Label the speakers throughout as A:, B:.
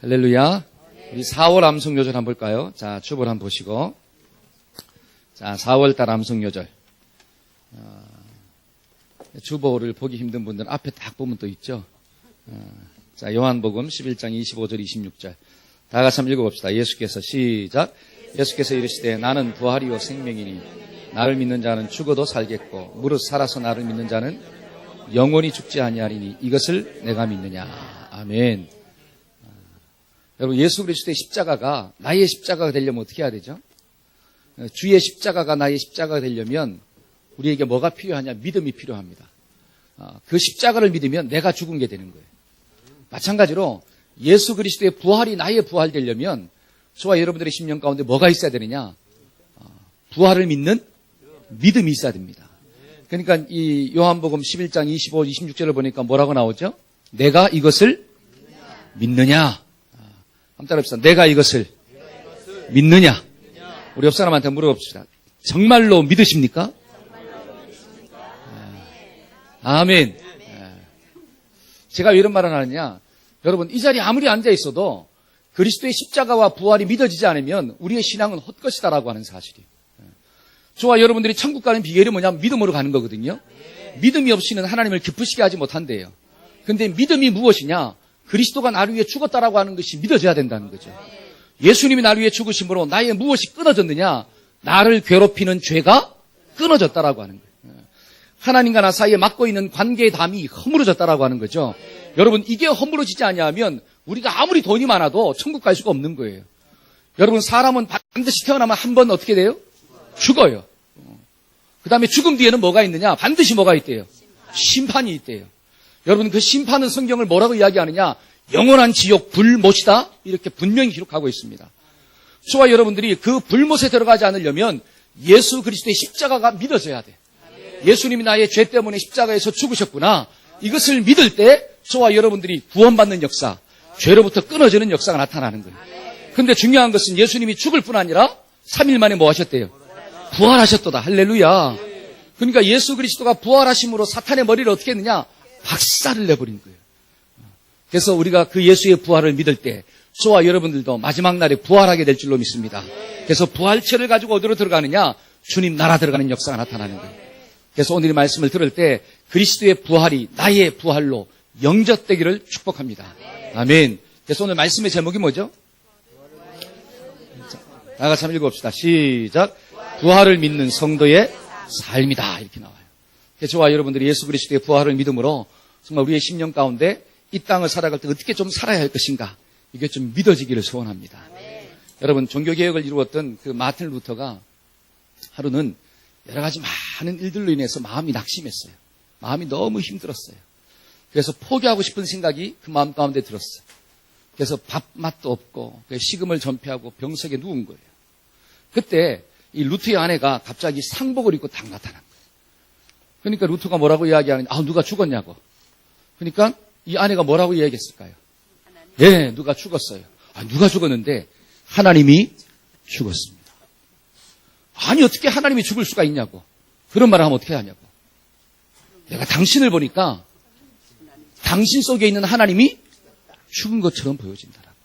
A: 할렐루야. 우리 4월 암송요절 한번 볼까요? 자, 주보를 한번 보시고. 자, 4월달 암송요절. 주보를 보기 힘든 분들은 앞에 딱 보면 또 있죠. 자, 요한복음 11장 25절 26절. 다 같이 한번 읽어봅시다. 예수께서 시작. 예수께서 이르시되 나는 부활이요 생명이니 나를 믿는 자는 죽어도 살겠고 무릇 살아서 나를 믿는 자는 영원히 죽지 아니하리니 이것을 내가 믿느냐. 아멘. 여러분, 예수 그리스도의 십자가가 나의 십자가가 되려면 어떻게 해야 되죠? 주의 십자가가 나의 십자가가 되려면 우리에게 뭐가 필요하냐? 믿음이 필요합니다. 그 십자가를 믿으면 내가 죽은 게 되는 거예요. 마찬가지로 예수 그리스도의 부활이 나의 부활 되려면 저와 여러분들의 심령 가운데 뭐가 있어야 되느냐? 부활을 믿는 믿음이 있어야 됩니다. 그러니까 이 요한복음 11장 25, 26절을 보니까 뭐라고 나오죠? 내가 이것을 믿느냐? 한번 따라합시다. 내가 이것을 믿느냐? 우리 옆 사람한테 물어봅시다. 정말로 믿으십니까? 아멘. 제가 왜 이런 말을 하느냐? 여러분, 이 자리에 아무리 앉아 있어도 그리스도의 십자가와 부활이 믿어지지 않으면 우리의 신앙은 헛것이다라고 하는 사실이에요. 저와 여러분들이 천국 가는 비결이 뭐냐면 믿음으로 가는 거거든요. 믿음이 없이는 하나님을 기쁘시게 하지 못한대요. 근데 믿음이 무엇이냐? 그리스도가 나를 위해 죽었다라고 하는 것이 믿어져야 된다는 거죠. 예수님이 나를 위해 죽으심으로 나의 무엇이 끊어졌느냐? 나를 괴롭히는 죄가 끊어졌다라고 하는 거예요. 하나님과 나 사이에 막고 있는 관계의 담이 허물어졌다라고 하는 거죠. 여러분, 이게 허물어지지 않으면 우리가 아무리 돈이 많아도 천국 갈 수가 없는 거예요. 여러분, 사람은 반드시 태어나면 한 번 어떻게 돼요? 죽어요. 그 다음에 죽음 뒤에는 뭐가 있느냐? 반드시 뭐가 있대요? 심판이 있대요. 여러분, 그 심판은 성경을 뭐라고 이야기하느냐? 영원한 지옥 불못이다? 이렇게 분명히 기록하고 있습니다. 저와 여러분들이 그 불못에 들어가지 않으려면 예수 그리스도의 십자가가 믿어져야 돼. 예수님이 나의 죄 때문에 십자가에서 죽으셨구나. 이것을 믿을 때 저와 여러분들이 구원받는 역사, 죄로부터 끊어지는 역사가 나타나는 거예요. 그런데 중요한 것은 예수님이 죽을 뿐 아니라 3일 만에 뭐 하셨대요? 부활하셨도다. 할렐루야. 그러니까 예수 그리스도가 부활하심으로 사탄의 머리를 어떻게 했느냐? 박살을 내버린 거예요. 그래서 우리가 그 예수의 부활을 믿을 때 저와 여러분들도 마지막 날에 부활하게 될 줄로 믿습니다. 그래서 부활체를 가지고 어디로 들어가느냐? 주님 나라 들어가는 역사가 나타나는 거예요. 그래서 오늘 이 말씀을 들을 때 그리스도의 부활이 나의 부활로 영접되기를 축복합니다. 아멘. 그래서 오늘 말씀의 제목이 뭐죠? 다 같이 한번 읽어봅시다. 시작. 부활을 믿는 성도의 삶이다. 이렇게 나와요. 그래서 저와 여러분들이 예수 그리스도의 부활을 믿음으로 정말 우리의 심령 가운데 이 땅을 살아갈 때 어떻게 좀 살아야 할 것인가, 이게 좀 믿어지기를 소원합니다. 여러분, 종교개혁을 이루었던 그 마틴 루터가 하루는 여러 가지 많은 일들로 인해서 마음이 낙심했어요. 마음이 너무 힘들었어요. 그래서 포기하고 싶은 생각이 그 마음 가운데 들었어요. 그래서 밥맛도 없고 식음을 전폐하고 병석에 누운 거예요. 그때 이 루터의 아내가 갑자기 상복을 입고 딱 나타난 거예요. 그러니까 루터가 뭐라고 이야기하느냐? 누가 죽었냐고. 그러니까 이 아내가 뭐라고 이야기했을까요? 예, 누가 죽었어요. 누가 죽었는데 하나님이 죽었습니다. 아니, 어떻게 하나님이 죽을 수가 있냐고. 그런 말을 하면 어떻게 하냐고. 내가 당신을 보니까 당신 속에 있는 하나님이 죽은 것처럼 보여진다라고.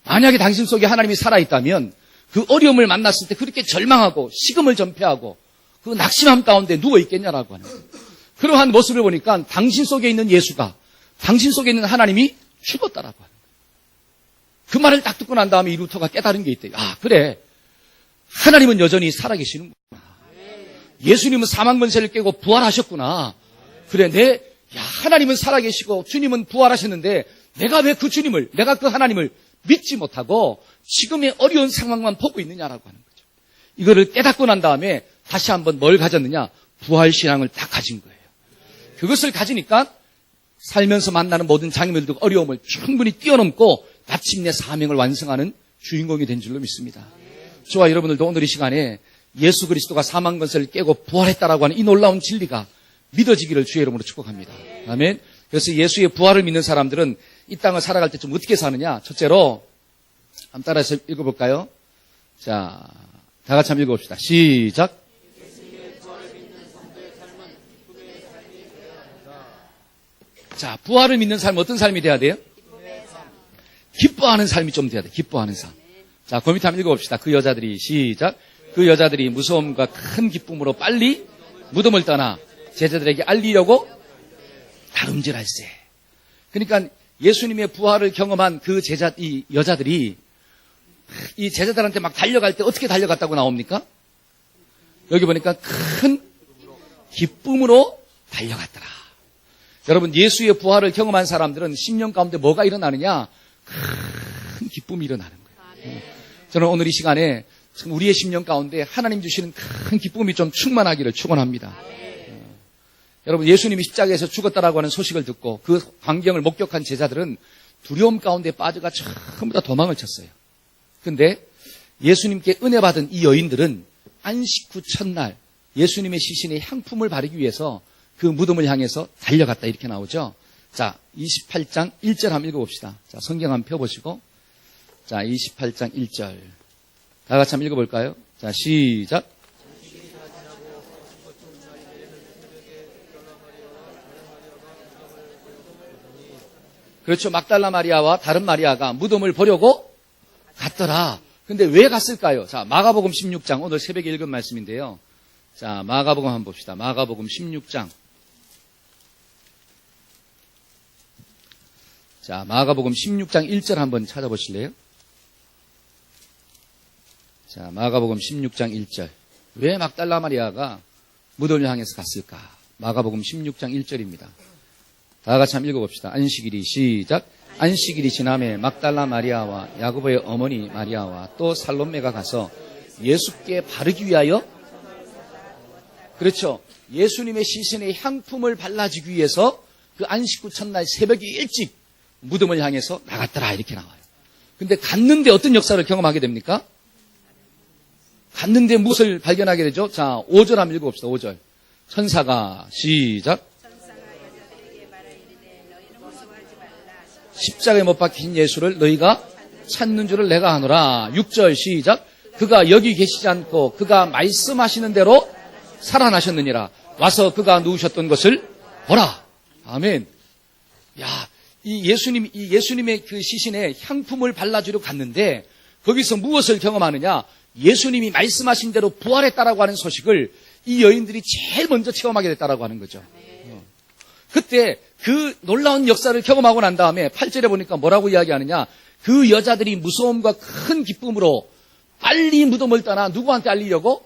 A: 만약에 당신 속에 하나님이 살아있다면 그 어려움을 만났을 때 그렇게 절망하고 식음을 전폐하고 그 낙심함 가운데 누워있겠냐라고 하는 거예요. 그러한 모습을 보니까 당신 속에 있는 예수가, 당신 속에 있는 하나님이 죽었다라고 하는 거예요. 그 말을 딱 듣고 난 다음에 이 루터가 깨달은 게 있대요. 그래. 하나님은 여전히 살아계시는구나. 예수님은 사망 권세를 깨고 부활하셨구나. 그래, 하나님은 살아계시고 주님은 부활하셨는데 내가 왜 그 주님을, 내가 그 하나님을 믿지 못하고 지금의 어려운 상황만 보고 있느냐라고 하는 거죠. 이거를 깨닫고 난 다음에 다시 한번 뭘 가졌느냐? 부활신앙을 딱 가진 거예요. 그것을 가지니까 살면서 만나는 모든 장애물들, 어려움을 충분히 뛰어넘고 마침내 사명을 완성하는 주인공이 된 줄로 믿습니다. 저와 여러분들도 오늘 이 시간에 예수 그리스도가 사망 권세를 깨고 부활했다라고 하는 이 놀라운 진리가 믿어지기를 주의 이름으로 축복합니다. 아멘. 그래서 예수의 부활을 믿는 사람들은 이 땅을 살아갈 때 좀 어떻게 사느냐? 첫째로 한번 따라서 읽어볼까요? 자, 다 같이 한번 읽어봅시다. 시작. 자, 부활을 믿는 삶 어떤 삶이 돼야 돼요? 기뻐하는 삶이 좀 돼야 돼. 기뻐하는 삶. 자, 그 밑에 한번 읽어봅시다. 그 여자들이 시작. 그 여자들이 무서움과 큰 기쁨으로 빨리 무덤을 떠나 제자들에게 알리려고 다름질할세. 그러니까 예수님의 부활을 경험한 그 이 여자들이 이 제자들한테 막 달려갈 때 어떻게 달려갔다고 나옵니까? 여기 보니까 큰 기쁨으로 달려갔더라. 여러분, 예수의 부활을 경험한 사람들은 심령 가운데 뭐가 일어나느냐? 큰 기쁨이 일어나는 거예요. 저는 오늘 이 시간에 우리의 심령 가운데 하나님 주시는 큰 기쁨이 좀 충만하기를 축원합니다. 여러분, 예수님이 십자가에서 죽었다라고 하는 소식을 듣고 그 광경을 목격한 제자들은 두려움 가운데 빠져가 전부 다 도망을 쳤어요. 그런데 예수님께 은혜 받은 이 여인들은 안식 후 첫날 예수님의 시신에 향품을 바르기 위해서 그 무덤을 향해서 달려갔다, 이렇게 나오죠. 자, 28장 1절 한번 읽어봅시다. 자, 성경 한번 펴보시고. 자, 28장 1절. 다 같이 한번 읽어볼까요? 자, 시작. 그렇죠. 막달라 마리아와 다른 마리아가 무덤을 보려고 갔더라. 근데 왜 갔을까요? 자, 마가복음 16장, 오늘 새벽에 읽은 말씀인데요. 자, 마가복음 한번 봅시다. 마가복음 16장. 자, 마가복음 16장 1절 한번 찾아보실래요? 자, 마가복음 16장 1절. 왜 막달라 마리아가 무덤을 향해서 갔을까? 마가복음 16장 1절입니다. 다 같이 한번 읽어봅시다. 안식일이 시작. 안식일이 지남에 막달라 마리아와 야고보의 어머니 마리아와 또 살로메가 가서 예수께 바르기 위하여, 그렇죠, 예수님의 시신에 향품을 발라주기 위해서 그 안식 후 첫날 새벽에 일찍 무덤을 향해서 나갔더라, 이렇게 나와요. 근데 갔는데 어떤 역사를 경험하게 됩니까? 갔는데 무엇을 발견하게 되죠? 자, 5절 한번 읽어봅시다. 5절. 천사가 시작. 십자가에 못 박힌 예수를 너희가 찾는 줄을 내가 아노라. 6절 시작. 그가 여기 계시지 않고 그가 말씀하시는 대로 살아나셨느니라. 와서 그가 누우셨던 것을 보라. 아멘. 야, 이 예수님의 그 시신에 향품을 발라주려 갔는데 거기서 무엇을 경험하느냐? 예수님이 말씀하신 대로 부활했다라고 하는 소식을 이 여인들이 제일 먼저 체험하게 됐다라고 하는 거죠. 그때 그 놀라운 역사를 경험하고 난 다음에 8절에 보니까 뭐라고 이야기하느냐? 그 여자들이 무서움과 큰 기쁨으로 빨리 무덤을 떠나 누구한테 알리려고?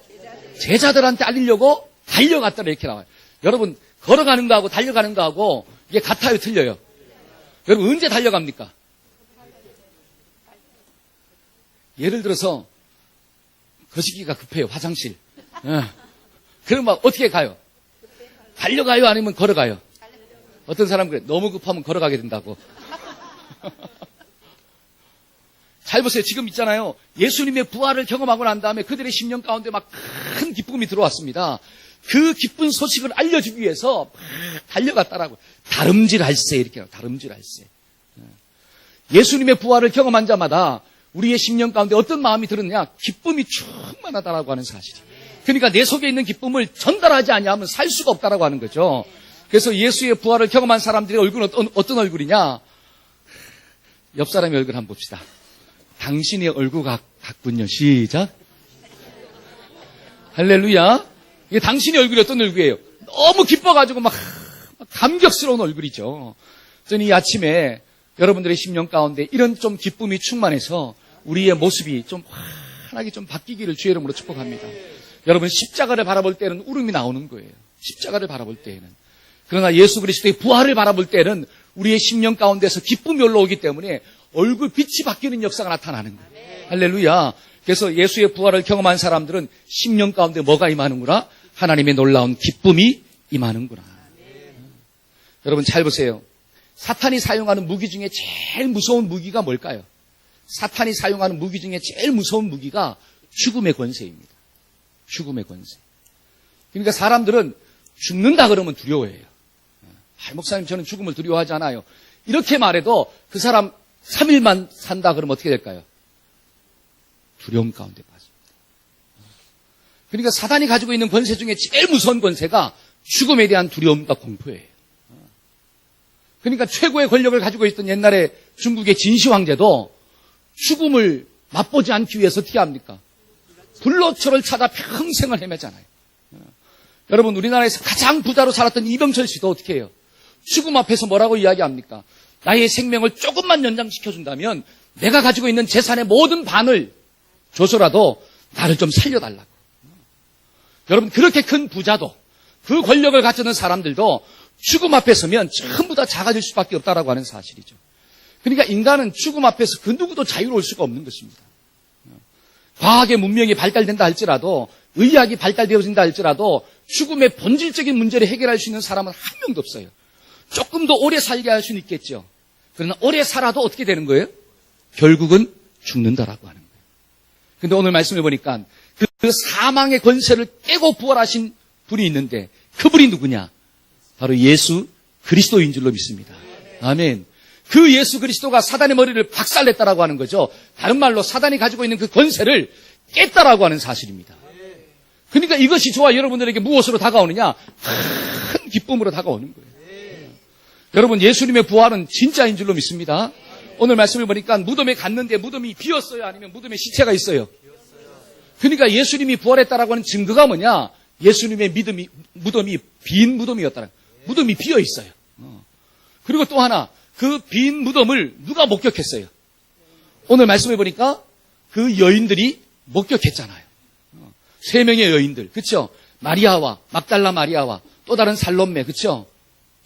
A: 제자들한테 알리려고 달려갔더라, 이렇게 나와요. 여러분, 걸어가는 거하고 달려가는 거하고 이게 같아요, 틀려요? 여러분, 언제 달려갑니까? 예를 들어서 거시기가 급해요, 화장실. 그럼 막 어떻게 가요? 달려가요, 아니면 걸어가요? 어떤 사람은 그래, 너무 급하면 걸어가게 된다고. 잘 보세요. 지금 있잖아요. 예수님의 부활을 경험하고 난 다음에 그들의 심령 가운데 막 큰 기쁨이 들어왔습니다. 그 기쁜 소식을 알려주기 위해서 막 달려갔다라고. 다름질할세, 이렇게 해요. 다름질할세. 예수님의 부활을 경험한 자마다 우리의 심령 가운데 어떤 마음이 들었느냐? 기쁨이 충만하다라고 하는 사실이. 그러니까 내 속에 있는 기쁨을 전달하지 않으면 살 수가 없다라고 하는 거죠. 그래서 예수의 부활을 경험한 사람들의 얼굴은 어떤 얼굴이냐? 옆 사람의 얼굴 한번 봅시다. 당신의 얼굴 같군요. 시작. 할렐루야. 이게 당신의 얼굴이 어떤 얼굴이에요? 너무 기뻐가지고 막 감격스러운 얼굴이죠. 저는 이 아침에 여러분들의 심령 가운데 이런 좀 기쁨이 충만해서 우리의 모습이 좀 환하게 좀 바뀌기를 주의 이름으로 축복합니다. 여러분, 십자가를 바라볼 때는 울음이 나오는 거예요. 십자가를 바라볼 때에는. 그러나 예수 그리스도의 부활을 바라볼 때는 우리의 심령 가운데서 기쁨이 올라오기 때문에 얼굴 빛이 바뀌는 역사가 나타나는 거예요. 할렐루야. 그래서 예수의 부활을 경험한 사람들은 심령 가운데 뭐가 임하는구나? 하나님의 놀라운 기쁨이 임하는구나. 여러분 잘 보세요. 사탄이 사용하는 무기 중에 제일 무서운 무기가 뭘까요? 사탄이 사용하는 무기 중에 제일 무서운 무기가 죽음의 권세입니다. 죽음의 권세. 그러니까 사람들은 죽는다 그러면 두려워해요. 목사님, 저는 죽음을 두려워하지 않아요. 이렇게 말해도 그 사람 3일만 산다 그러면 어떻게 될까요? 두려움 가운데 빠집니다. 그러니까 사단이 가지고 있는 권세 중에 제일 무서운 권세가 죽음에 대한 두려움과 공포예요. 그러니까 최고의 권력을 가지고 있던 옛날에 중국의 진시 황제도 죽음을 맛보지 않기 위해서 어떻게 합니까? 불로초를 찾아 평생을 헤매잖아요. 여러분, 우리나라에서 가장 부자로 살았던 이병철 씨도 어떻게 해요? 죽음 앞에서 뭐라고 이야기합니까? 나의 생명을 조금만 연장시켜준다면 내가 가지고 있는 재산의 모든 반을 줘서라도 나를 좀 살려달라고. 여러분, 그렇게 큰 부자도, 그 권력을 가졌는 사람들도 죽음 앞에 서면 전부 다 작아질 수밖에 없다라고 하는 사실이죠. 그러니까 인간은 죽음 앞에서 그 누구도 자유로울 수가 없는 것입니다. 과학의 문명이 발달된다 할지라도, 의학이 발달되어진다 할지라도 죽음의 본질적인 문제를 해결할 수 있는 사람은 한 명도 없어요. 조금 더 오래 살게 할 수는 있겠죠. 그러나 오래 살아도 어떻게 되는 거예요? 결국은 죽는다라고 하는 거예요. 그런데 오늘 말씀을 보니까 그 사망의 권세를 깨고 부활하신 분이 있는데 그분이 누구냐? 바로 예수 그리스도인 줄로 믿습니다. 아멘. 그 예수 그리스도가 사단의 머리를 박살냈다라고 하는 거죠. 다른 말로 사단이 가지고 있는 그 권세를 깼다라고 하는 사실입니다. 그러니까 이것이 저와 여러분들에게 무엇으로 다가오느냐? 큰 기쁨으로 다가오는 거예요. 여러분, 예수님의 부활은 진짜인 줄로 믿습니다. 오늘 말씀을 보니까 무덤에 갔는데 무덤이 비었어요? 아니면 무덤에 시체가 있어요? 그러니까 예수님이 부활했다라고 하는 증거가 뭐냐? 예수님의 무덤이 빈 무덤이었다는, 무덤이 비어 있어요. 그리고 또 하나, 그 빈 무덤을 누가 목격했어요? 오늘 말씀을 보니까 그 여인들이 목격했잖아요. 3명의 여인들, 그렇죠? 마리아와 막달라 마리아와 또 다른 살롬메, 그렇죠?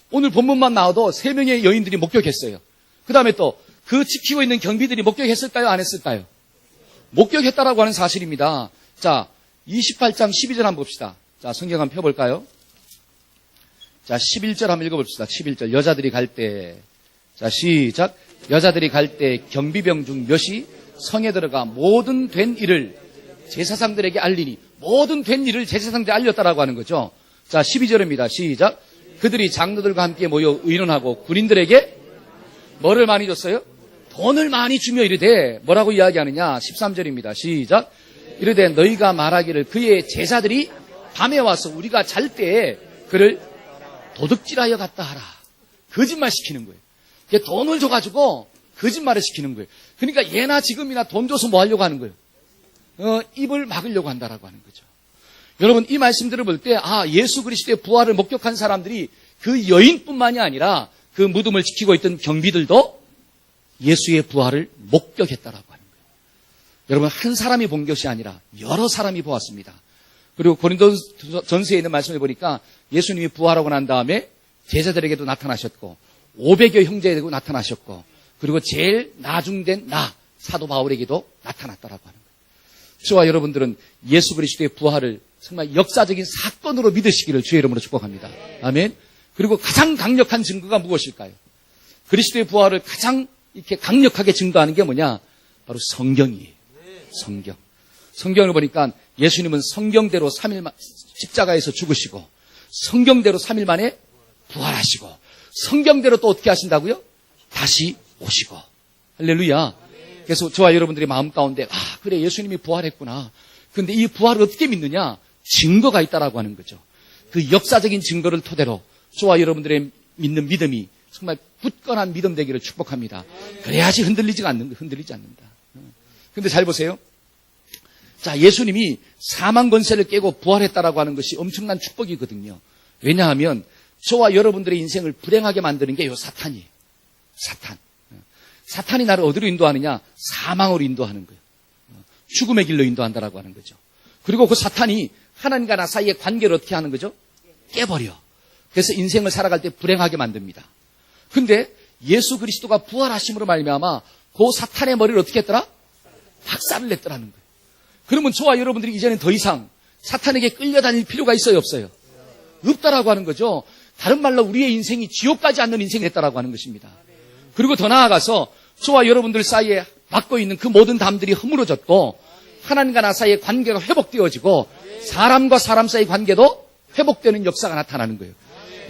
A: 오늘 본문만 나와도 3명의 여인들이 목격했어요. 그 다음에 또 그 지키고 있는 경비들이 목격했을까요? 안 했을까요? 목격했다라고 하는 사실입니다. 자, 28장 12절 한번 봅시다. 자, 성경 한번 펴볼까요? 자, 11절 한번 읽어봅시다. 11절. 여자들이 갈 때, 자, 시작. 여자들이 갈 때 경비병 중 몇이 성에 들어가 모든 된 일을 제사장들에게 알리니, 모든 된 일을 제사장들에게 알렸다라고 하는 거죠. 자, 12절입니다. 시작. 그들이 장로들과 함께 모여 의논하고 군인들에게 뭐를 많이 줬어요? 돈을 많이 주며 이르되, 뭐라고 이야기하느냐? 13절입니다. 시작. 이르되 너희가 말하기를 그의 제자들이 밤에 와서 우리가 잘 때에 그를 도둑질하여 갔다 하라. 거짓말 시키는 거예요. 돈을 줘가지고 거짓말을 시키는 거예요. 그러니까 예나 지금이나 돈 줘서 뭐 하려고 하는 거예요? 입을 막으려고 한다라고 하는 거죠. 여러분, 이 말씀들을 볼 때, 예수 그리스도의 부활을 목격한 사람들이 그 여인뿐만이 아니라 그 무덤을 지키고 있던 경비들도 예수의 부활을 목격했다라고 하는 거예요. 여러분, 한 사람이 본 것이 아니라 여러 사람이 보았습니다. 그리고 고린도전서에 있는 말씀을 보니까 예수님이 부활하고 난 다음에 제자들에게도 나타나셨고 500여 형제에게도 나타나셨고, 그리고 제일 나중된 사도 바울에게도 나타났다라고 하는 거예요. 저와 여러분들은 예수 그리스도의 부활을 정말 역사적인 사건으로 믿으시기를 주의 이름으로 축복합니다. 아멘. 그리고 가장 강력한 증거가 무엇일까요? 그리스도의 부활을 가장 이렇게 강력하게 증거하는 게 뭐냐? 바로 성경이에요. 성경. 성경을 보니까 예수님은 성경대로 3일 십자가에서 죽으시고 성경대로 3일 만에 부활하시고 성경대로 또 어떻게 하신다고요? 다시 오시고. 할렐루야. 그래서 저와 여러분들의 마음 가운데 그래, 예수님이 부활했구나. 그런데 이 부활을 어떻게 믿느냐? 증거가 있다라고 하는 거죠. 그 역사적인 증거를 토대로 저와 여러분들의 믿는 믿음이 정말 굳건한 믿음 되기를 축복합니다. 그래야지 흔들리지 않는다. 그런데 잘 보세요. 자, 예수님이 사망 권세를 깨고 부활했다라고 하는 것이 엄청난 축복이거든요. 왜냐하면 저와 여러분들의 인생을 불행하게 만드는 게 요 사탄이에요. 사탄이 나를 어디로 인도하느냐? 사망으로 인도하는 거예요. 죽음의 길로 인도한다라고 하는 거죠. 그리고 그 사탄이 하나님과 나 사이의 관계를 어떻게 하는 거죠? 깨버려. 그래서 인생을 살아갈 때 불행하게 만듭니다. 근데 예수 그리스도가 부활하심으로 말미암아 그 사탄의 머리를 어떻게 했더라? 박살을 냈더라는 거예요. 그러면 저와 여러분들이 이제는 더 이상 사탄에게 끌려다닐 필요가 있어요, 없어요? 없다라고 하는 거죠. 다른 말로 우리의 인생이 지옥 가지 않는 인생이 됐다라고 하는 것입니다. 그리고 더 나아가서 저와 여러분들 사이에 맡고 있는 그 모든 담들이 허물어졌고 하나님과 나 사이의 관계가 회복되어지고 사람과 사람 사이의 관계도 회복되는 역사가 나타나는 거예요.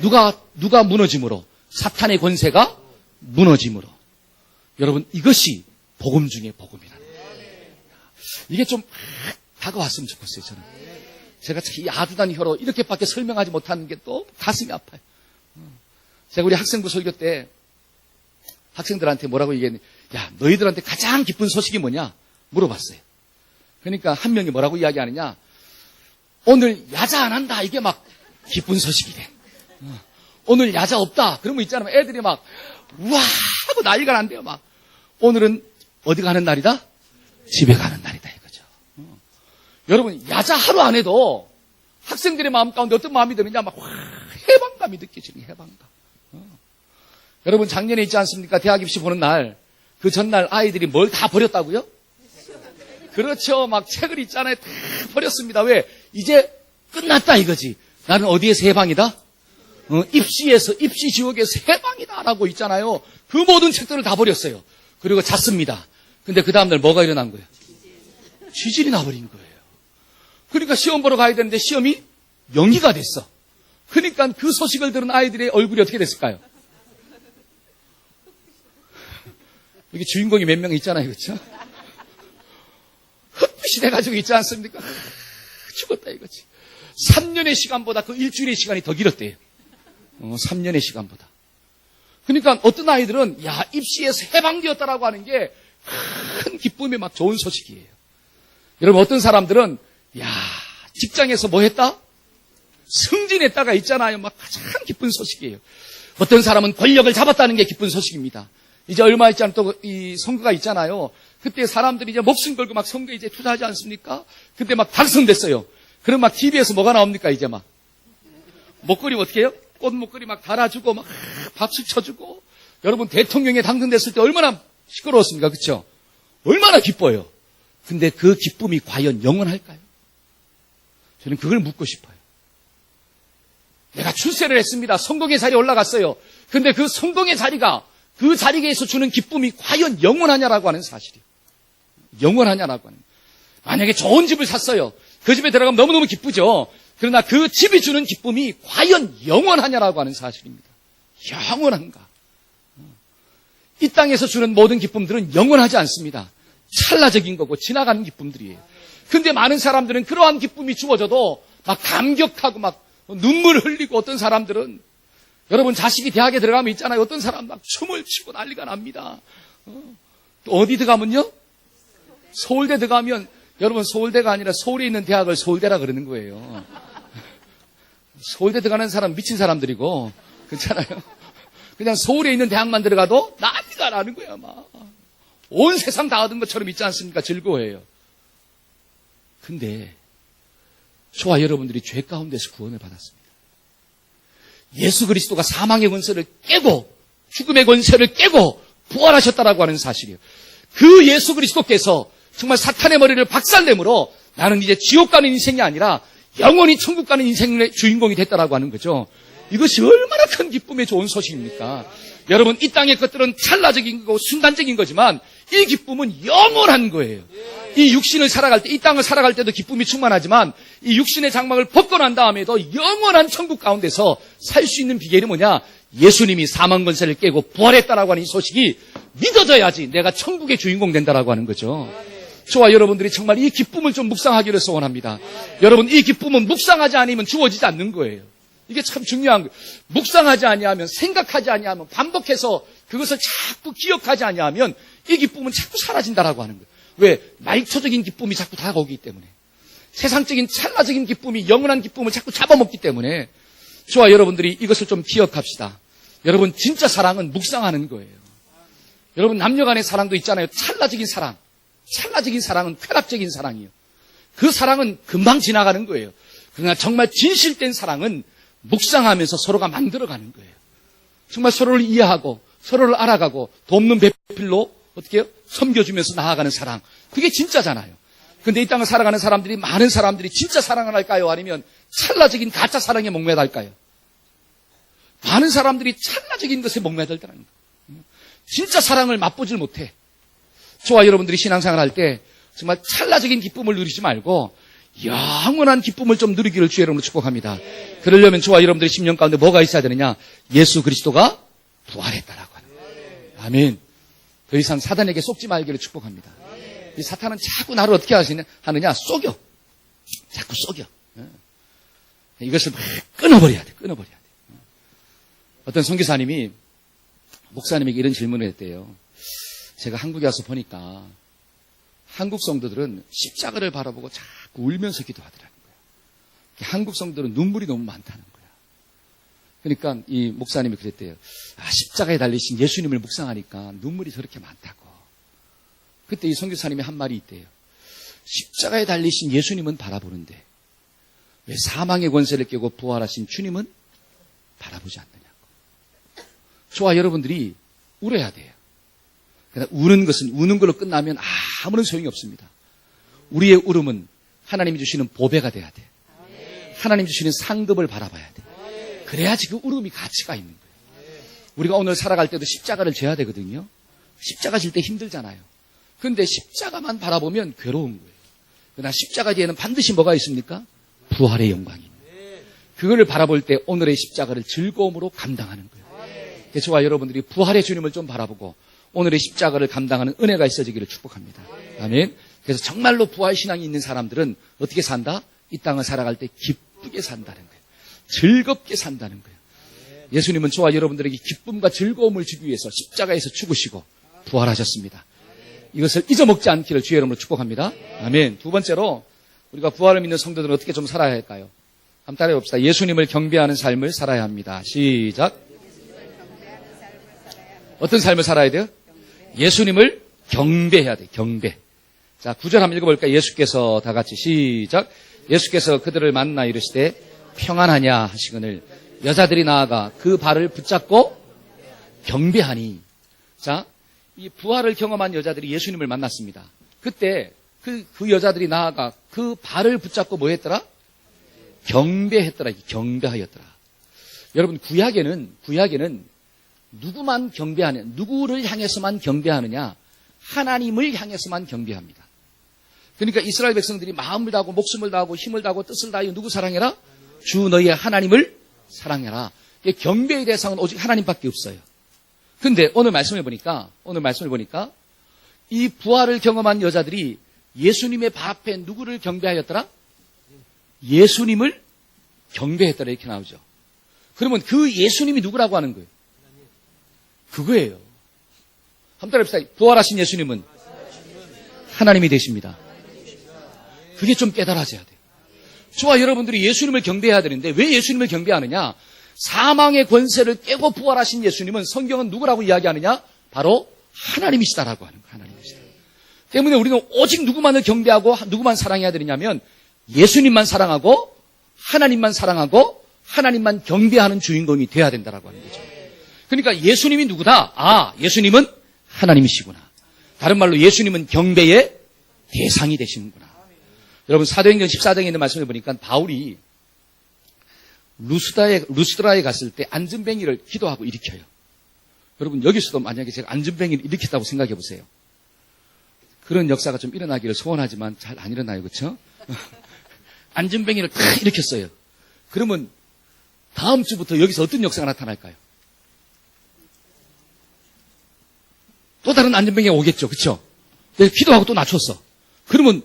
A: 누가 무너짐으로? 사탄의 권세가 무너짐으로. 여러분, 이것이 복음 중에 복음이라는 거예요. 이게 좀 다가왔으면 좋겠어요, 저는. 제가 이 아두단 혀로 이렇게밖에 설명하지 못하는 게 또 가슴이 아파요. 제가 우리 학생부 설교 때 학생들한테 뭐라고 얘기했는데, 야, 너희들한테 가장 기쁜 소식이 뭐냐? 물어봤어요. 그러니까 한 명이 뭐라고 이야기하느냐? 오늘 야자 안 한다. 이게 막 기쁜 소식이래. 오늘 야자 없다. 그런 거 있잖아요. 애들이 막 우와 하고 난리가 난대요. 막 오늘은 어디 가는 날이다? 집에 가는 날이다 이거죠. 여러분 야자 하루 안 해도 학생들의 마음 가운데 어떤 마음이 드느냐? 막 해방감이 느껴지는 해방감. 여러분 작년에 있지 않습니까? 대학 입시 보는 날 그 전날 아이들이 뭘 다 버렸다고요? 그렇죠. 막 책을 있잖아요. 다 버렸습니다. 왜? 이제 끝났다 이거지. 나는 어디에서 해방이다? 입시에서, 입시 지옥에서 해방이다 라고 있잖아요. 그 모든 책들을 다 버렸어요. 그리고 잤습니다. 근데 그 다음날 뭐가 일어난 거예요? 지진이 나버린 거예요. 그러니까 시험 보러 가야 되는데 시험이 연기가 됐어. 그러니까 그 소식을 들은 아이들의 얼굴이 어떻게 됐을까요? 여기 주인공이 몇 명 있잖아요. 그렇죠? 흑빛이 돼가지고 있지 않습니까? 죽었다 이거지. 3년의 시간보다 그 일주일의 시간이 더 길었대요. 3년의 시간보다. 그러니까 어떤 아이들은 야 입시에서 해방되었다라고 하는 게 큰 기쁨의 막 좋은 소식이에요. 여러분 어떤 사람들은 야 직장에서 뭐 했다? 승진했다가 있잖아요. 막 가장 기쁜 소식이에요. 어떤 사람은 권력을 잡았다는 게 기쁜 소식입니다. 이제 얼마 있지 않은 또 이 선거가 있잖아요. 그때 사람들이 이제 목숨 걸고 막 선거에 이제 투자하지 않습니까? 그때 막 당선됐어요. 그럼 막 TV에서 뭐가 나옵니까? 이제 막 목걸이 어떻게 해요? 꽃 목걸이 막 달아주고 막 박수 쳐주고. 여러분 대통령에 당선됐을 때 얼마나 시끄러웠습니까? 그렇죠? 얼마나 기뻐요. 근데 그 기쁨이 과연 영원할까요? 저는 그걸 묻고 싶어요. 내가 출세를 했습니다. 성공의 자리에 올라갔어요. 근데 그 성공의 자리가 그 자리에서 주는 기쁨이 과연 영원하냐라고 하는 사실이에요. 영원하냐라고 하는. 만약에 좋은 집을 샀어요. 그 집에 들어가면 너무너무 기쁘죠. 그러나 그 집이 주는 기쁨이 과연 영원하냐라고 하는 사실입니다. 영원한가? 이 땅에서 주는 모든 기쁨들은 영원하지 않습니다. 찰나적인 거고 지나가는 기쁨들이에요. 근데 많은 사람들은 그러한 기쁨이 주어져도 막 감격하고 막 눈물 흘리고 어떤 사람들은 여러분 자식이 대학에 들어가면 있잖아요. 어떤 사람 막 춤을 추고 난리가 납니다. 또 어디 들어가면요? 서울대 들어가면 여러분 서울대가 아니라 서울에 있는 대학을 서울대라 그러는 거예요. 서울대 들어가는 사람 미친 사람들이고 그렇잖아요. 그냥 서울에 있는 대학만 들어가도 난리가 나는 거야. 막 온 세상 다 얻은 것처럼 있지 않습니까? 즐거워해요. 근데 저와 여러분들이 죄 가운데서 구원을 받았습니다. 예수 그리스도가 사망의 권세를 깨고 죽음의 권세를 깨고 부활하셨다라고 하는 사실이에요. 그 예수 그리스도께서 정말 사탄의 머리를 박살내므로 나는 이제 지옥 가는 인생이 아니라 영원히 천국 가는 인생의 주인공이 됐다라고 하는 거죠. 이것이 얼마나 큰 기쁨의 좋은 소식입니까? 여러분 이 땅의 것들은 찰나적인 거고 순간적인 거지만 이 기쁨은 영원한 거예요. 이 육신을 살아갈 때, 이 땅을 살아갈 때도 기쁨이 충만하지만 이 육신의 장막을 벗고 난 다음에도 영원한 천국 가운데서 살 수 있는 비결이 뭐냐? 예수님이 사망 권세를 깨고 부활했다라고 하는 이 소식이 믿어져야지 내가 천국의 주인공 된다라고 하는 거죠. 저와 여러분들이 정말 이 기쁨을 좀 묵상하기를 소원합니다. 여러분 이 기쁨은 묵상하지 않으면 주어지지 않는 거예요. 이게 참 중요한 거예요. 묵상하지 아니하면 생각하지 아니하면 반복해서 그것을 자꾸 기억하지 아니하면 이 기쁨은 자꾸 사라진다라고 하는 거예요. 왜? 말초적인 기쁨이 자꾸 다가오기 때문에. 세상적인 찰나적인 기쁨이 영원한 기쁨을 자꾸 잡아먹기 때문에 저와 여러분들이 이것을 좀 기억합시다. 여러분 진짜 사랑은 묵상하는 거예요. 여러분 남녀 간의 사랑도 있잖아요. 찰나적인 사랑. 찰나적인 사랑은 쾌락적인 사랑이에요. 그 사랑은 금방 지나가는 거예요. 그러나 정말 진실된 사랑은 묵상하면서 서로가 만들어가는 거예요. 정말 서로를 이해하고 서로를 알아가고 돕는 배필로 어떻게 해요? 섬겨주면서 나아가는 사랑. 그게 진짜잖아요. 근데 이 땅을 살아가는 사람들이 많은 사람들이 진짜 사랑을 할까요? 아니면 찰나적인 가짜 사랑에 목매달까요? 많은 사람들이 찰나적인 것에 목매달더라는 거예요. 진짜 사랑을 맛보질 못해. 저와 여러분들이 신앙생활 할 때 정말 찰나적인 기쁨을 누리지 말고 영원한 기쁨을 좀 누리기를 주의 이름으로 축복합니다. 그러려면 저와 여러분들의 심령 가운데 뭐가 있어야 되느냐? 예수 그리스도가 부활했다라고 하는 거예요. 아멘. 더 이상 사단에게 속지 말기를 축복합니다. 이 사탄은 자꾸 나를 어떻게 하느냐? 속여. 자꾸 속여. 이것을 막 끊어버려야 돼. 끊어버려야 돼. 어떤 선교사님이 목사님에게 이런 질문을 했대요. 제가 한국에 와서 보니까 한국 성도들은 십자가를 바라보고 자꾸 울면서 기도하더라는 거예요. 한국 성도들은 눈물이 너무 많다는 거예요. 그러니까 이 목사님이 그랬대요. 십자가에 달리신 예수님을 묵상하니까 눈물이 저렇게 많다고. 그때 이 선교사님이 한 말이 있대요. 십자가에 달리신 예수님은 바라보는데 왜 사망의 권세를 깨고 부활하신 주님은 바라보지 않느냐고. 저와 여러분들이 울어야 돼요. 그러나 우는 것은 우는 걸로 끝나면 아무런 소용이 없습니다. 우리의 울음은 하나님이 주시는 보배가 돼야 돼요. 하나님 주시는 상급을 바라봐야 돼요. 그래야지 그 울음이 가치가 있는 거예요. 우리가 오늘 살아갈 때도 십자가를 져야 되거든요. 십자가 질 때 힘들잖아요. 그런데 십자가만 바라보면 괴로운 거예요. 그러나 십자가 뒤에는 반드시 뭐가 있습니까? 부활의 영광입니다. 그거를 바라볼 때 오늘의 십자가를 즐거움으로 감당하는 거예요. 그래서 저와 여러분들이 부활의 주님을 좀 바라보고 오늘의 십자가를 감당하는 은혜가 있어지기를 축복합니다. 아멘. 그래서 정말로 부활 신앙이 있는 사람들은 어떻게 산다? 이 땅을 살아갈 때 기쁘게 산다는 거예요. 즐겁게 산다는 거예요. 예수님은 저와 여러분들에게 기쁨과 즐거움을 주기 위해서 십자가에서 죽으시고 부활하셨습니다. 이것을 잊어먹지 않기를 주의 이름으로 축복합니다. 아멘. 두 번째로 우리가 부활을 믿는 성도들은 어떻게 좀 살아야 할까요? 한번 따라해 봅시다. 예수님을 경배하는 삶을 살아야 합니다. 시작. 어떤 삶을 살아야 돼요? 예수님을 경배해야 돼요. 경배. 자, 9절 한번 읽어볼까요? 예수께서 다 같이 시작. 예수께서 그들을 만나 이르시되 평안하냐 하시거늘 여자들이 나아가 그 발을 붙잡고 경배하니. 자, 이 부활을 경험한 여자들이 예수님을 만났습니다. 그때 그 여자들이 나아가 그 발을 붙잡고 뭐 했더라? 경배했더라. 경배하였더라. 여러분, 구약에는 누구만 경배하냐, 누구를 향해서만 경배하느냐? 하나님을 향해서만 경배합니다. 그러니까 이스라엘 백성들이 마음을 다하고 목숨을 다하고 힘을 다하고 뜻을 다하여 누구 사랑해라? 주 너희의 하나님을 사랑해라. 경배의 대상은 오직 하나님밖에 없어요. 근데 오늘 말씀을 보니까 이 부활을 경험한 여자들이 예수님의 발 앞에 누구를 경배하였더라? 예수님을 경배했더라. 이렇게 나오죠. 그러면 그 예수님이 누구라고 하는 거예요? 그거예요. 한번 따라해봅시다. 부활하신 예수님은 하나님이 되십니다. 그게 좀 깨달아져야 돼요. 저와 여러분들이 예수님을 경배해야 되는데 왜 예수님을 경배하느냐? 사망의 권세를 깨고 부활하신 예수님은 성경은 누구라고 이야기하느냐? 바로 하나님이시다라고 하는 거예요. 하나님이시다. 때문에 우리는 오직 누구만을 경배하고 누구만 사랑해야 되느냐면 예수님만 사랑하고 하나님만 사랑하고 하나님만 경배하는 주인공이 돼야 된다라고 하는 거죠. 그러니까 예수님이 누구다? 예수님은 하나님이시구나. 다른 말로 예수님은 경배의 대상이 되시는구나. 여러분 사도행전 14장에 있는 말씀을 보니까 바울이 루스드라에 갔을 때 안전뱅이를 기도하고 일으켜요. 여러분 여기서도 만약에 제가 안전뱅이를 일으켰다고 생각해 보세요. 그런 역사가 좀 일어나기를 소원하지만 잘 안 일어나요. 그렇죠? 안전뱅이를 탁 일으켰어요. 그러면 다음 주부터 여기서 어떤 역사가 나타날까요? 또 다른 안전뱅이가 오겠죠. 그렇죠? 기도하고 또 낮췄어. 그러면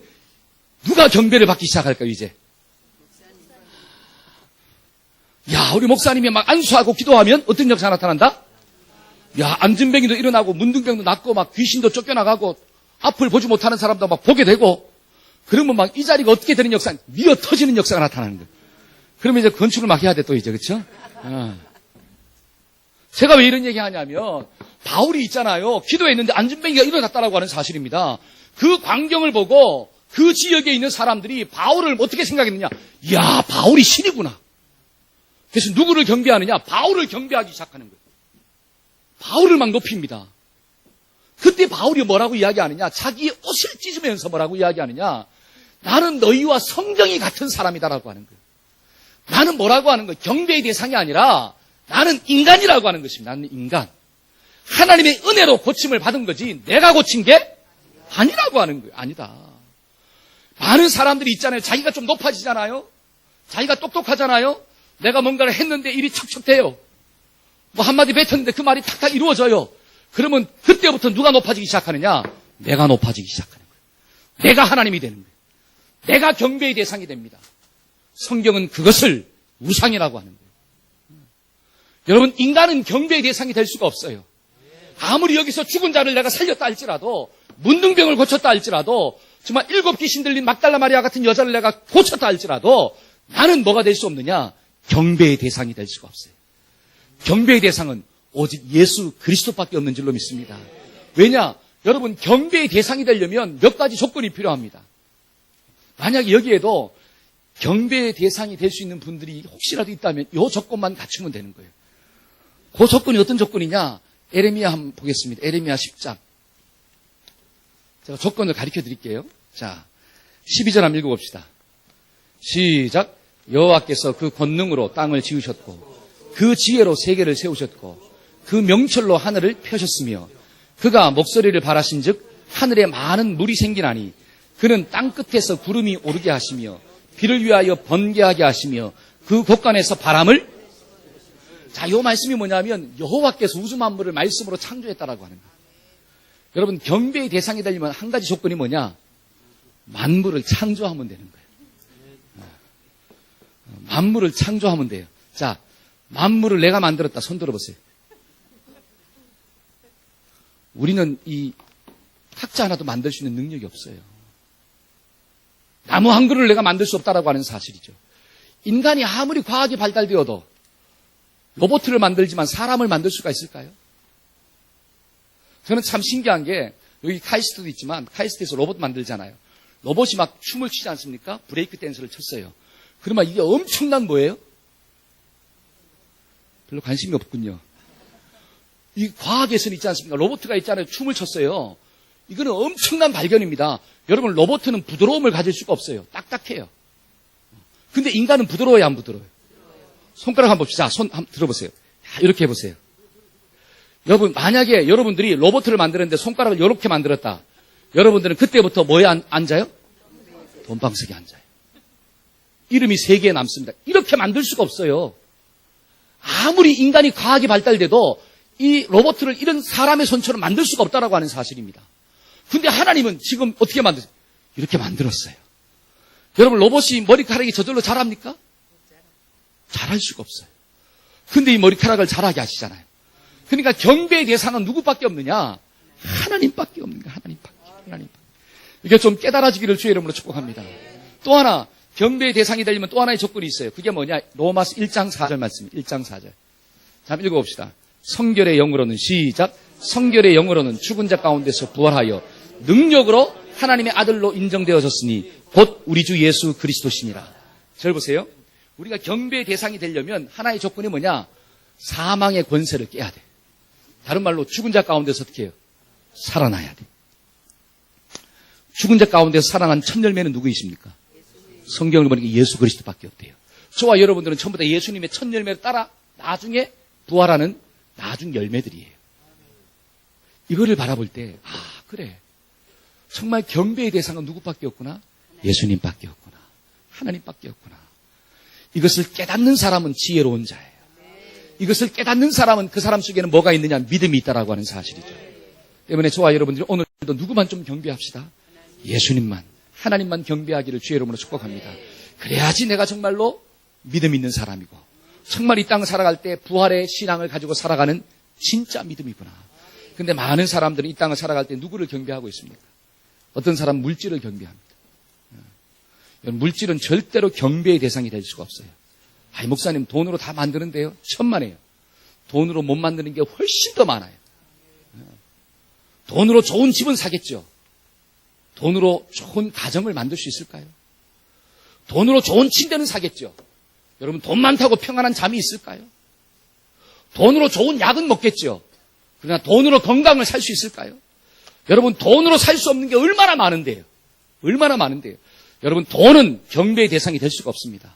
A: 누가 경배를 받기 시작할까요? 이제 우리 목사님이 막 안수하고 기도하면 어떤 역사가 나타난다? 안전뱅이도 일어나고 문둥병도 낫고 막 귀신도 쫓겨나가고 앞을 보지 못하는 사람도 막 보게 되고 그러면 막 이 자리가 어떻게 되는 역사, 미어 터지는 역사가 나타나는 거예요. 그러면 이제 건축을 막 해야 돼 또 이제. 그렇죠? 제가 왜 이런 얘기 하냐면 바울이 있잖아요. 기도했는데 안전뱅이가 일어났다라고 하는 사실입니다. 그 광경을 보고 그 지역에 있는 사람들이 바울을 어떻게 생각했느냐? 바울이 신이구나. 그래서 누구를 경배하느냐? 바울을 경배하기 시작하는 거예요. 바울을 막 높입니다. 그때 바울이 뭐라고 이야기하느냐? 자기의 옷을 찢으면서 뭐라고 이야기하느냐? 나는 너희와 성경이 같은 사람이다라고 하는 거예요. 나는 뭐라고 하는 거예요? 경배의 대상이 아니라 나는 인간이라고 하는 것입니다. 나는 인간. 하나님의 은혜로 고침을 받은 거지 내가 고친 게 아니라고 하는 거예요. 아니다. 많은 사람들이 있잖아요. 자기가 좀 높아지잖아요. 자기가 똑똑하잖아요. 내가 뭔가를 했는데 일이 척척 돼요. 뭐 한마디 뱉었는데 그 말이 탁탁 이루어져요. 그러면 그때부터 누가 높아지기 시작하느냐? 내가 높아지기 시작하는 거예요. 내가 하나님이 되는 거예요. 내가 경배의 대상이 됩니다. 성경은 그것을 우상이라고 하는 거예요. 여러분 인간은 경배의 대상이 될 수가 없어요. 아무리 여기서 죽은 자를 내가 살렸다 할지라도, 문둥병을 고쳤다 할지라도, 정말 7 귀신 들린 막달라 마리아 같은 여자를 내가 고쳤다 할지라도 나는 뭐가 될 수 없느냐? 경배의 대상이 될 수가 없어요. 경배의 대상은 오직 예수 그리스도밖에 없는 줄로 믿습니다. 왜냐? 여러분, 경배의 대상이 되려면 몇 가지 조건이 필요합니다. 만약에 여기에도 경배의 대상이 될 수 있는 분들이 혹시라도 있다면 이 조건만 갖추면 되는 거예요. 그 조건이 어떤 조건이냐? 에레미야 한번 보겠습니다. 에레미야 10장. 제가 조건을 가르쳐 드릴게요. 자, 12절 한번 읽어봅시다. 시작. 여호와께서 그 권능으로 땅을 지으셨고 그 지혜로 세계를 세우셨고 그 명철로 하늘을 펴셨으며 그가 목소리를 발하신즉 하늘에 많은 물이 생기나니 그는 땅끝에서 구름이 오르게 하시며 비를 위하여 번개하게 하시며 그 곳간에서 바람을. 자, 이 말씀이 뭐냐면 여호와께서 우주 만물을 말씀으로 창조했다라고 하는 거예요. 여러분, 경배의 대상이 되려면 한 가지 조건이 뭐냐? 만물을 창조하면 되는 거예요. 만물을 창조하면 돼요. 자, 만물을 내가 만들었다. 손 들어보세요. 우리는 이 탁자 하나도 만들 수 있는 능력이 없어요. 나무 한 그루를 내가 만들 수 없다라고 하는 사실이죠. 인간이 아무리 과학이 발달되어도 로봇을 만들지만 사람을 만들 수가 있을까요? 저는 참 신기한 게 여기 카이스트도 있지만 카이스트에서 로봇 만들잖아요. 로봇이 막 춤을 추지 않습니까? 브레이크 댄스를 췄어요. 그러면 이게 엄청난 뭐예요? 별로 관심이 없군요. 이 과학에서는 있지 않습니까? 로봇가 있잖아요. 춤을 췄어요. 이거는 엄청난 발견입니다. 여러분, 로봇은 부드러움을 가질 수가 없어요. 딱딱해요. 근데 인간은 부드러워야 안 부드러워요? 손가락 한번 봅시다. 손 한번 들어보세요. 이렇게 해보세요. 여러분, 만약에 여러분들이 로봇을 만드는데 손가락을 이렇게 만들었다. 여러분들은 그때부터 뭐에 앉아요? 돈방석에 앉아요. 이름이 3개에 남습니다. 이렇게 만들 수가 없어요. 아무리 인간이 과학이 발달돼도 이 로봇을 이런 사람의 손처럼 만들 수가 없다라고 하는 사실입니다. 근데 하나님은 지금 어떻게 만들었어요? 이렇게 만들었어요. 여러분, 로봇이 머리카락이 저절로 자랍니까? 잘할 수가 없어요. 근데 이 머리카락을 자라게 하시잖아요. 그러니까 경배의 대상은 누구밖에 없느냐? 하나님밖에 없는 거예요. 하나님밖에. 이게 좀 깨달아지기를 주의 이름으로 축복합니다. 또 하나, 경배의 대상이 되려면 또 하나의 조건이 있어요. 그게 뭐냐? 로마서 1장 4절 말씀입니다. 1장 4절. 자, 읽어봅시다. 성결의 영으로는 시작. 성결의 영으로는 죽은 자 가운데서 부활하여 능력으로 하나님의 아들로 인정되어졌으니 곧 우리 주 예수 그리스도시니라. 잘 보세요. 우리가 경배의 대상이 되려면 하나의 조건이 뭐냐? 사망의 권세를 깨야 돼. 다른 말로 죽은 자 가운데서 어떻게 해요? 살아나야 돼. 죽은 자 가운데서 살아난 첫 열매는 누구이십니까? 성경을 보니까 예수 그리스도밖에 없대요. 저와 여러분들은 전부 다 예수님의 첫 열매를 따라 나중에 부활하는 나중 열매들이에요. 이거를 바라볼 때, 그래. 정말 경배의 대상은 누구밖에 없구나? 예수님밖에 없구나. 하나님밖에 없구나. 이것을 깨닫는 사람은 지혜로운 자예요. 이것을 깨닫는 사람은 그 사람 속에는 뭐가 있느냐? 믿음이 있다라고 하는 사실이죠. 때문에 저와 여러분들이 오늘도 누구만 좀 경배합시다. 예수님만, 하나님만 경배하기를 주의 이름으로 축복합니다. 그래야지 내가 정말로 믿음 있는 사람이고 정말 이 땅을 살아갈 때 부활의 신앙을 가지고 살아가는 진짜 믿음이구나. 근데 많은 사람들은 이 땅을 살아갈 때 누구를 경배하고 있습니까? 어떤 사람은 물질을 경배합니다. 물질은 절대로 경배의 대상이 될 수가 없어요. 목사님 돈으로 다 만드는데요. 천만에요. 돈으로 못 만드는 게 훨씬 더 많아요. 돈으로 좋은 집은 사겠죠. 돈으로 좋은 가정을 만들 수 있을까요? 돈으로 좋은 침대는 사겠죠. 여러분, 돈 많다고 평안한 잠이 있을까요? 돈으로 좋은 약은 먹겠죠. 그러나 돈으로 건강을 살 수 있을까요? 여러분, 돈으로 살 수 없는 게 얼마나 많은데요. 얼마나 많은데요. 여러분, 돈은 경배의 대상이 될 수가 없습니다.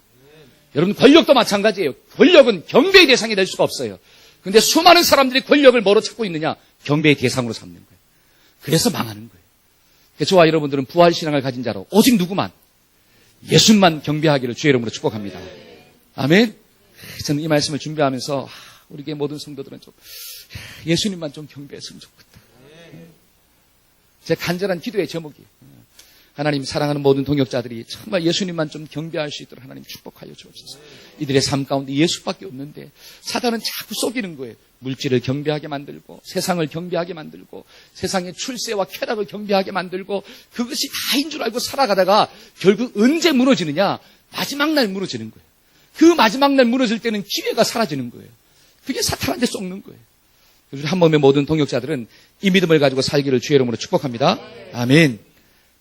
A: 여러분, 권력도 마찬가지예요. 권력은 경배의 대상이 될 수가 없어요. 그런데 수많은 사람들이 권력을 뭐로 찾고 있느냐? 경배의 대상으로 삼는 거예요. 그래서 망하는 거예요. 저와 여러분들은 부활신앙을 가진 자로 오직 누구만? 예수만 경배하기를 주의 이름으로 축복합니다. 아멘. 저는 이 말씀을 준비하면서 우리 교회 모든 성도들은 좀 예수님만 좀 경배했으면 좋겠다. 제 간절한 기도의 제목이 하나님 사랑하는 모든 동역자들이 정말 예수님만 좀 경배할 수 있도록 하나님 축복하여 주옵소서. 이들의 삶 가운데 예수밖에 없는데 사단은 자꾸 속이는 거예요. 물질을 경배하게 만들고 세상을 경배하게 만들고 세상의 출세와 쾌락을 경배하게 만들고 그것이 다인 줄 알고 살아가다가 결국 언제 무너지느냐? 마지막 날 무너지는 거예요. 그 마지막 날 무너질 때는 기회가 사라지는 거예요. 그게 사탄한테 쏟는 거예요. 그래서 한 몸의 모든 동역자들은 이 믿음을 가지고 살기를 주의 이름으로 축복합니다. 아멘.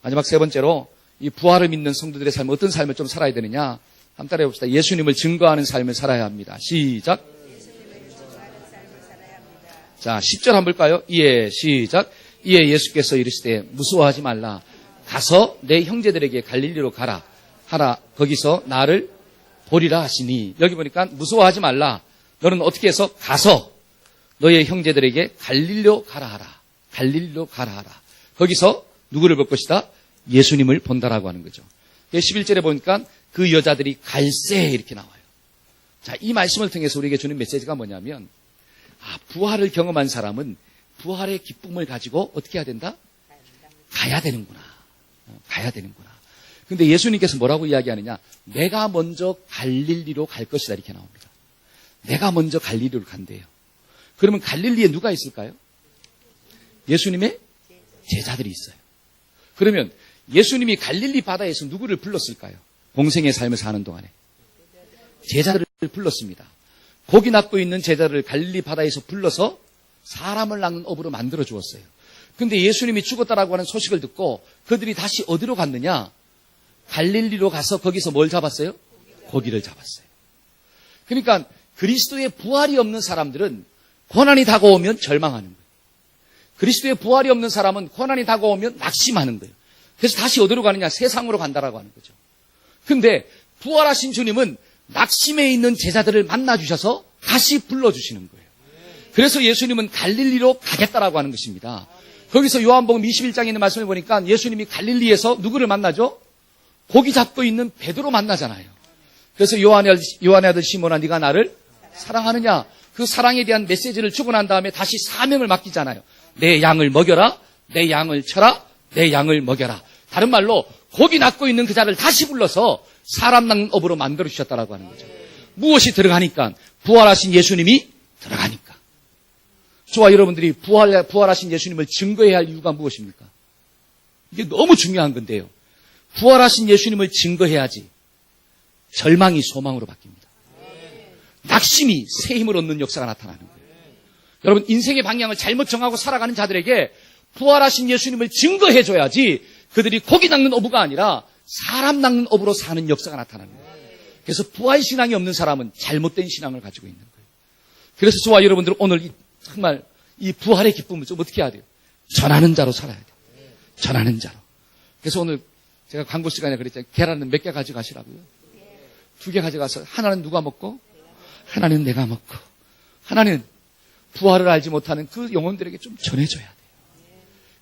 A: 마지막 세 번째로 이 부활을 믿는 성도들의 삶, 어떤 삶을 좀 살아야 되느냐? 한번 따라해 봅시다. 예수님을 증거하는 삶을 살아야 합니다. 시작. 자, 10절 한번 볼까요? 이에 시작. 이에 예수께서 이르시되 무서워하지 말라. 가서 내 형제들에게 갈릴리로 가라. 하라. 거기서 나를 보리라 하시니. 여기 보니까 무서워하지 말라. 너는 어떻게 해서 가서 너의 형제들에게 갈릴리로 가라 하라. 갈릴리로 가라 하라. 거기서 누구를 볼 것이다? 예수님을 본다라고 하는 거죠. 11절에 보니까 그 여자들이 갈새 이렇게 나와요. 자, 이 말씀을 통해서 우리에게 주는 메시지가 뭐냐면 부활을 경험한 사람은 부활의 기쁨을 가지고 어떻게 해야 된다? 가야 되는구나. 가야 되는구나. 근데 예수님께서 뭐라고 이야기하느냐? 내가 먼저 갈릴리로 갈 것이다 이렇게 나옵니다. 내가 먼저 갈릴리로 간대요. 그러면 갈릴리에 누가 있을까요? 예수님의 제자들이 있어요. 그러면 예수님이 갈릴리 바다에서 누구를 불렀을까요? 공생의 삶을 사는 동안에 제자들을 불렀습니다. 고기 낚고 있는 제자들을 갈릴리 바다에서 불러서 사람을 낚는 업으로 만들어 주었어요. 근데 예수님이 죽었다라고 하는 소식을 듣고 그들이 다시 어디로 갔느냐? 갈릴리로 가서 거기서 뭘 잡았어요? 고기를 잡았어요. 그러니까 그리스도의 부활이 없는 사람들은 고난이 다가오면 절망하는 거예요. 그리스도의 부활이 없는 사람은 고난이 다가오면 낙심하는 거예요. 그래서 다시 어디로 가느냐? 세상으로 간다라고 하는 거죠. 근데 부활하신 주님은 낙심에 있는 제자들을 만나주셔서 다시 불러주시는 거예요. 그래서 예수님은 갈릴리로 가겠다라고 하는 것입니다. 거기서 요한복음 21장에 있는 말씀을 보니까 예수님이 갈릴리에서 누구를 만나죠? 고기 잡고 있는 베드로 만나잖아요. 그래서 요한의 아들 시몬아 네가 나를 사랑하느냐? 그 사랑에 대한 메시지를 주고 난 다음에 다시 사명을 맡기잖아요. 내 양을 먹여라. 내 양을 쳐라. 내 양을 먹여라. 다른 말로 고기 낚고 있는 그 자를 다시 불러서 사람 낚는 업으로 만들어 주셨다라고 하는 거죠. 무엇이 들어가니까? 부활하신 예수님이 들어가니까. 저와 여러분들이 부활하신 예수님을 증거해야 할 이유가 무엇입니까? 이게 너무 중요한 건데요. 부활하신 예수님을 증거해야지 절망이 소망으로 바뀝니다. 낙심이 새 힘을 얻는 역사가 나타나는 거예요. 여러분, 인생의 방향을 잘못 정하고 살아가는 자들에게 부활하신 예수님을 증거해줘야지 그들이 고기 낚는 어부가 아니라 사람 낚는 어부로 사는 역사가 나타나는 거예요. 그래서 부활신앙이 없는 사람은 잘못된 신앙을 가지고 있는 거예요. 그래서 저와 여러분들은 오늘 정말 이 부활의 기쁨을 좀 어떻게 해야 돼요? 전하는 자로 살아야 돼요. 전하는 자로. 그래서 오늘 제가 광고 시간에 그랬잖아요. 계란은 몇 개 가져가시라고요? 2개 가져가서 하나는 누가 먹고 하나는 내가 먹고 하나는 부활을 알지 못하는 그 영혼들에게 좀 전해줘야 돼요.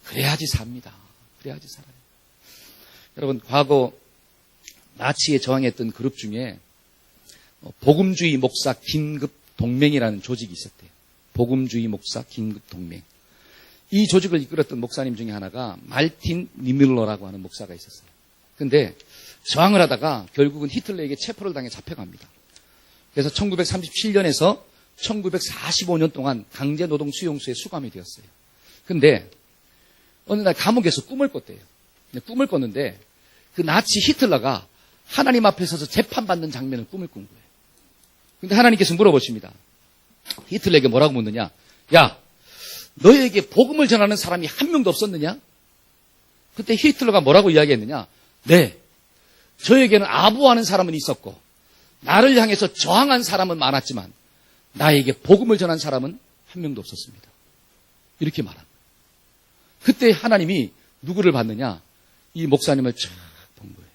A: 그래야지 삽니다. 그래야지 살아요. 여러분, 과거 나치에 저항했던 그룹 중에 복음주의 목사 긴급 동맹이라는 조직이 있었대요. 복음주의 목사 긴급 동맹. 이 조직을 이끌었던 목사님 중에 하나가 말틴 니밀러라고 하는 목사가 있었어요. 근데 저항을 하다가 결국은 히틀러에게 체포를 당해 잡혀갑니다. 그래서 1937년에서 1945년 동안 강제노동 수용소에 수감이 되었어요. 근데 어느 날 감옥에서 꿈을 꿨대요. 꿈을 꿨는데 그 나치 히틀러가 하나님 앞에 서서 재판받는 장면을 꿈을 꾼 거예요. 근데 하나님께서 물어보십니다. 히틀러에게 뭐라고 묻느냐? 야, 너에게 복음을 전하는 사람이 한 명도 없었느냐? 그때 히틀러가 뭐라고 이야기했느냐? 네, 저에게는 아부하는 사람은 있었고 나를 향해서 저항한 사람은 많았지만 나에게 복음을 전한 사람은 한 명도 없었습니다. 이렇게 말합니다. 그때 하나님이 누구를 봤느냐? 이 목사님을 쫙 본 거예요.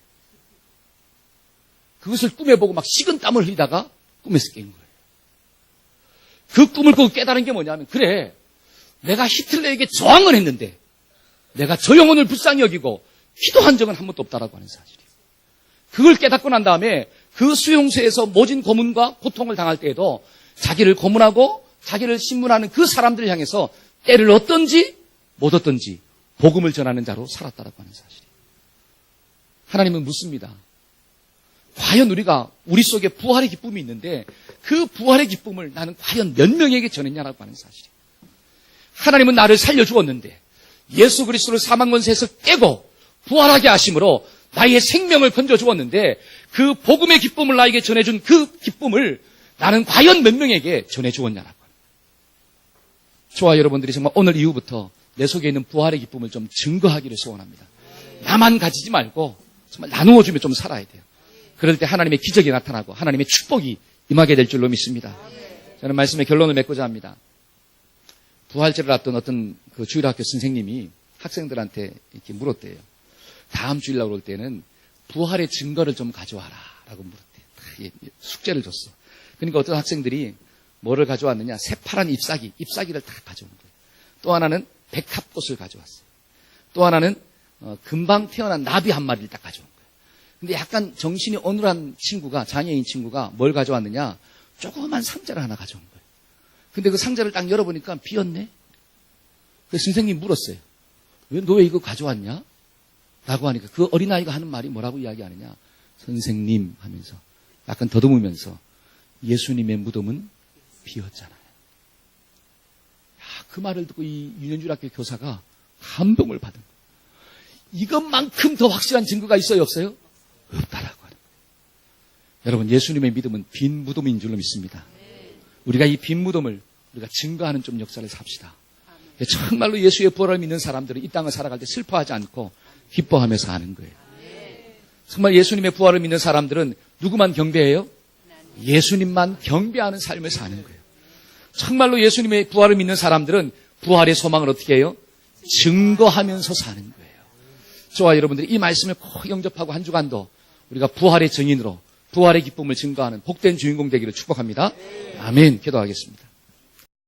A: 그것을 꿈에 보고 막 식은땀을 흘리다가 꿈에서 깬 거예요. 그 꿈을 꾸고 깨달은 게 뭐냐면, 그래, 내가 히틀러에게 저항을 했는데 내가 저 영혼을 불쌍히 여기고 기도한 적은 한 번도 없다라고 하는 사실이에요. 그걸 깨닫고 난 다음에 그 수용소에서 모진 고문과 고통을 당할 때에도 자기를 고문하고 자기를 신문하는 그 사람들을 향해서 때를 얻든지 못 얻든지 복음을 전하는 자로 살았다라고 하는 사실이에요. 하나님은 묻습니다. 과연 우리 속에 부활의 기쁨이 있는데 그 부활의 기쁨을 나는 과연 몇 명에게 전했냐라고 하는 사실이에요. 하나님은 나를 살려주었는데 예수 그리스도를 사망 권세에서 깨고 부활하게 하심으로 나의 생명을 건져주었는데 그 복음의 기쁨을 나에게 전해준 그 기쁨을 나는 과연 몇 명에게 전해주었냐라고. 저와 여러분들이 정말 오늘 이후부터 내 속에 있는 부활의 기쁨을 좀 증거하기를 소원합니다. 나만 가지지 말고 정말 나누어주며 좀 살아야 돼요. 그럴 때 하나님의 기적이 나타나고 하나님의 축복이 임하게 될 줄로 믿습니다. 저는 말씀의 결론을 맺고자 합니다. 부활절을 앞둔 어떤 그 주일학교 선생님이 학생들한테 이렇게 물었대요. 다음 주일날 올 때는 부활의 증거를 좀 가져와라 라고 물었대요. 숙제를 줬어. 그러니까 어떤 학생들이 뭐를 가져왔느냐? 새파란 잎사귀를 다 가져온 거예요. 또 하나는 백합꽃을 가져왔어요. 또 하나는 금방 태어난 나비 한 마리를 딱 가져온 거예요. 근데 약간 정신이 어눌한 친구가, 장애인 친구가 뭘 가져왔느냐? 조그만 상자를 하나 가져온 거예요. 근데 그 상자를 딱 열어보니까 비었네? 그래서 선생님이 물었어요. 너 왜 이거 가져왔냐? 라고 하니까 그 어린아이가 하는 말이 뭐라고 이야기하느냐? 선생님 하면서 약간 더듬으면서 예수님의 무덤은 비었잖아요. 그 말을 듣고 이 윤현주학교 교사가 감동을 받은 거예요. 이것만큼 더 확실한 증거가 있어요, 없어요? 없다라고 하는 거예요. 여러분, 예수님의 믿음은 빈 무덤인 줄로 믿습니다. 우리가 이 빈 무덤을 우리가 증거하는 좀 역사를 삽시다. 정말로 예수의 부활을 믿는 사람들은 이 땅을 살아갈 때 슬퍼하지 않고 기뻐하며 사는 거예요. 정말 예수님의 부활을 믿는 사람들은 누구만 경배해요? 예수님만 경배하는 삶을 사는 거예요. 정말로 예수님의 부활을 믿는 사람들은 부활의 소망을 어떻게 해요? 증거하면서 사는 거예요. 저와 여러분들이 이 말씀을 꼭 영접하고 한 주간도 우리가 부활의 증인으로 부활의 기쁨을 증거하는 복된 주인공 되기를 축복합니다. 아멘. 기도하겠습니다.